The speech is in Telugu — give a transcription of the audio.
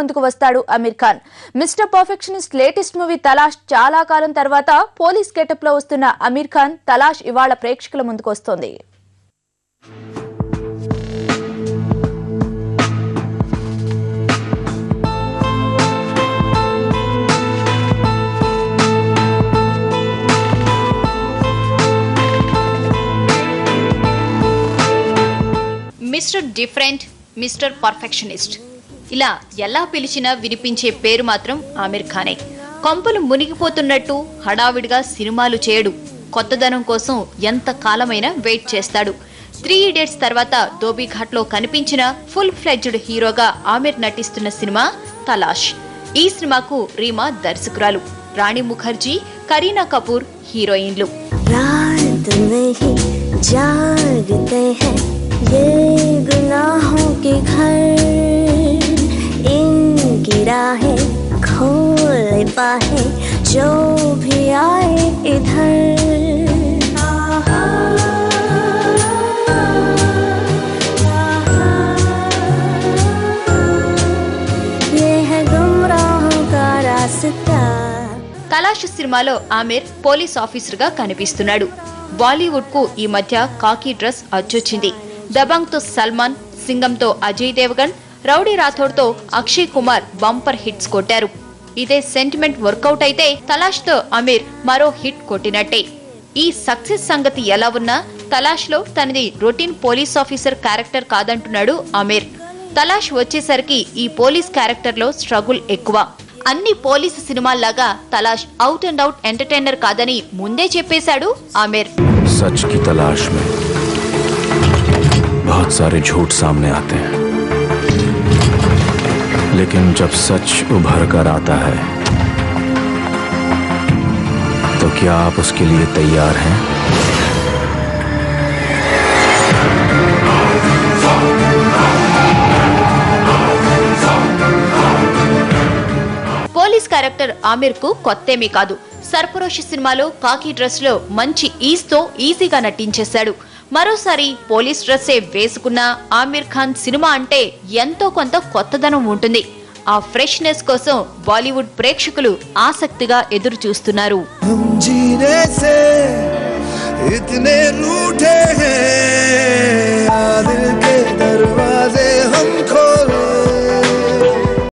ముందుకు వస్తాడు Aamir Khan. Mr perfectionist latest movie Talaash చాలా కాలం తర్వాత పోలీస్ గెటప్ లో వస్తున్న అమీర్ ఖాన్ తలాష్ ఇవాళ ప్రేక్షకుల ముందుకు వస్తోంది. మిస్టర్ డిఫరెంట్, మిస్టర్ పర్ఫెక్షనిస్ట్ ఇలా ఎలా పిలిచినా వినిపించే పేరు మాత్రం ఆమిర్ ఖానే. కొంపలు మునిగిపోతున్నట్టు హడావిడిగా సినిమాలు చేయడు. కొత్తదనం కోసం ఎంత కాలమైనా వెయిట్ చేస్తాడు. 3 Idiots తర్వాత ధోబీఘాట్లో కనిపించిన ఫుల్ ఫ్లెడ్జ్డ్ హీరోగా ఆమిర్ నటిస్తున్న సినిమా తలాష్. ఈ సినిమాకు రీమా దర్శకురాలు, రాణి ముఖర్జీ, కరీనా కపూర్ హీరోయిన్లు. ये गुनाहों के घर इनकी राहें खोल पाए जो भी आए इधर ये है गुमराहों का रास्ता. తలాష్ సినిమాలో ఆమిర్ పోలీస్ ఆఫీసర్ గా కనిపిస్తున్నాడు. బాలీవుడ్ కు ఈ మధ్య కాకి డ్రెస్ అచ్చొచ్చింది. దబంగ్ తో సల్మాన్, సింగంతో అజయ్ దేవగన్, రౌడీ రాథోడ్ తో అక్షయ్ కుమార్ బంపర్ హిట్స్ కొట్టారు. ఇదే సెంటిమెంట్ వర్కౌట్ అయితే తలాష్ తో అమీర్ మరో హిట్ కొట్టినట్టే. ఈ సక్సెస్ సంగతి ఎలా ఉన్నా తలాష్ లో తనది రొటీన్ పోలీస్ ఆఫీసర్ క్యారెక్టర్ కాదంటున్నాడు అమీర్. తలాష్ వచ్చేసరికి ఈ పోలీస్ క్యారెక్టర్ లో స్ట్రగుల్ ఎక్కువ. అన్ని పోలీసు సినిమాల్లాగా Talaash out and out entertainer కాదని ముందే చెప్పేశాడు ఆమిర్. सच की तलाश में बहुत सारे झूठ सामने आते हैं, लेकिन जब सच उभर कर आता है तो क्या आप उसके लिए तैयार हैं? పోలీస్ క్యారెక్టర్ ఆమిర్ కు కొత్తేమీ కాదు. సర్ఫరోష్ సినిమాలో కాకి డ్రెస్ లో మంచి ఈజ్ తో ఈజీగా నటించేశాడు. మరోసారి పోలీస్ డ్రెస్సే వేసుకున్న ఆమిర్ ఖాన్ సినిమా అంటే ఎంతో కొంత కొత్తదనం ఉంటుంది. ఆ ఫ్రెష్నెస్ కోసం బాలీవుడ్ ప్రేక్షకులు ఆసక్తిగా ఎదురు చూస్తున్నారు. इतने रूठे हैं दिल के दरवाजे हम खोले